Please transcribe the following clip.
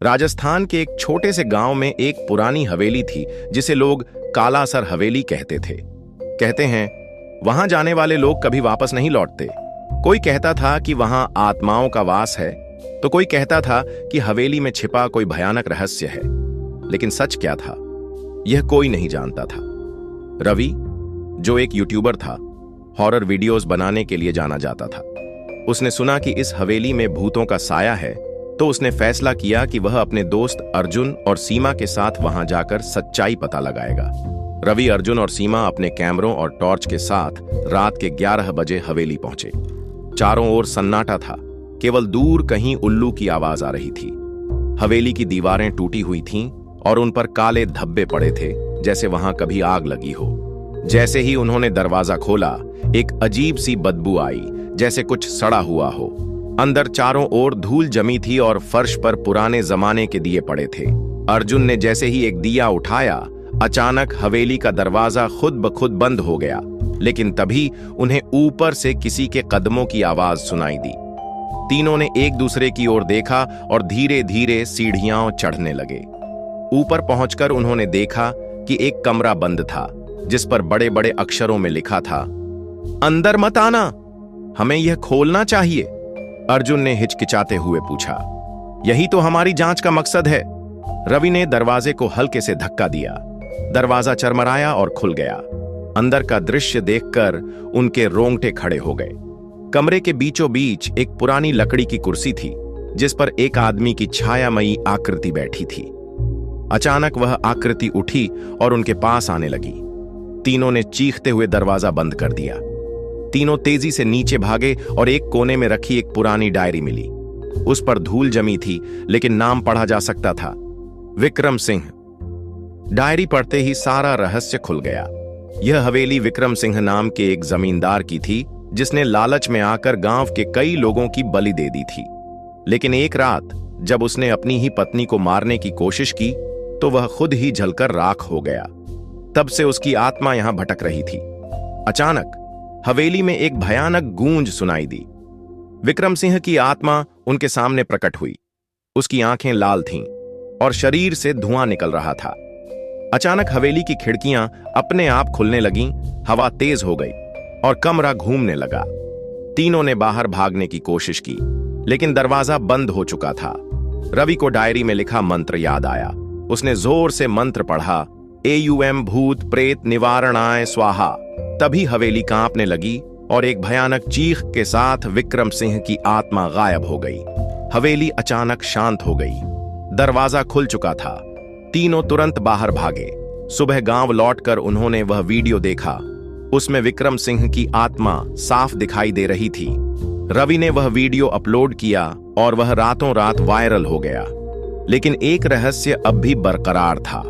राजस्थान के एक छोटे से गांव में एक पुरानी हवेली थी जिसे लोग कालासर हवेली कहते थे। कहते हैं वहां जाने वाले लोग कभी वापस नहीं लौटते। कोई कहता था कि वहां आत्माओं का वास है, तो कोई कहता था कि हवेली में छिपा कोई भयानक रहस्य है। लेकिन सच क्या था, यह कोई नहीं जानता था। रवि, जो एक यूट्यूबर था, हॉरर वीडियोस बनाने के लिए जाना जाता था। उसने सुना कि इस हवेली में भूतों का साया है, तो उसने फैसला किया कि वह अपने दोस्त अर्जुन और सीमा के साथ वहां जाकर सच्चाई पता लगाएगा। रवि, अर्जुन और सीमा अपने कैमरों और टॉर्च के साथ रात के 11 बजे हवेली पहुंचे। चारों ओर सन्नाटा था, केवल दूर कहीं उल्लू की आवाज आ रही थी। हवेली की दीवारें टूटी हुई थीं और उन पर काले धब्बे पड़े थे, जैसे वहां कभी आग लगी हो। जैसे ही उन्होंने दरवाजा खोला, एक अजीब सी बदबू आई, जैसे कुछ सड़ा हुआ हो। अंदर चारों ओर धूल जमी थी और फर्श पर पुराने जमाने के दिए पड़े थे। अर्जुन ने जैसे ही एक दिया उठाया, अचानक हवेली का दरवाजा खुद ब खुद बंद हो गया। लेकिन तभी उन्हें ऊपर से किसी के कदमों की आवाज सुनाई दी। तीनों ने एक दूसरे की ओर देखा और धीरे धीरे सीढ़ियां चढ़ने लगे। ऊपर पहुंचकर उन्होंने देखा कि एक कमरा बंद था, जिस पर बड़े बड़े अक्षरों में लिखा था, अंदर मत आना, हमें यह खोलना चाहिए। अर्जुन ने हिचकिचाते हुए पूछा, यही तो हमारी जांच का मकसद है। रवि ने दरवाजे को हल्के से धक्का दिया। दरवाजा चरमराया और खुल गया। अंदर का दृश्य देखकर उनके रोंगटे खड़े हो गए। कमरे के बीचों बीच एक पुरानी लकड़ी की कुर्सी थी, जिस पर एक आदमी की छायामयी आकृति बैठी थी। अचानक वह आकृति उठी और उनके पास आने लगी। तीनों ने चीखते हुए दरवाजा बंद कर दिया। तीनों तेजी से नीचे भागे और एक कोने में रखी एक पुरानी डायरी मिली। उस पर धूल जमी थी, लेकिन नाम पढ़ा जा सकता था, विक्रम सिंह। डायरी पढ़ते ही सारा रहस्य खुल गया। यह हवेली विक्रम सिंह नाम के एक जमींदार की थी, जिसने लालच में आकर गांव के कई लोगों की बलि दे दी थी। लेकिन एक रात जब उसने अपनी ही पत्नी को मारने की कोशिश की, तो वह खुद ही जलकर राख हो गया। तब से उसकी आत्मा यहां भटक रही थी। अचानक हवेली में एक भयानक गूंज सुनाई दी। विक्रम सिंह की आत्मा उनके सामने प्रकट हुई। उसकी आंखें लाल थीं और शरीर से धुआं निकल रहा था। अचानक हवेली की खिड़कियां अपने आप खुलने लगीं, हवा तेज हो गई और कमरा घूमने लगा। तीनों ने बाहर भागने की कोशिश की, लेकिन दरवाजा बंद हो चुका था। रवि को डायरी में लिखा मंत्र याद आया। उसने जोर से मंत्र पढ़ा, AUM भूत प्रेत निवारणाय स्वाहा। तभी हवेली कांपने लगी और एक भयानक चीख के साथ विक्रम सिंह की आत्मा गायब हो गई। हवेली अचानक शांत हो गई। दरवाजा खुल चुका था। तीनों तुरंत बाहर भागे। सुबह गांव लौटकर उन्होंने वह वीडियो देखा। उसमें विक्रम सिंह की आत्मा साफ दिखाई दे रही थी। रवि ने वह वीडियो अपलोड किया और वह रातों रात वायरल हो गया। लेकिन एक रहस्य अब भी बरकरार था।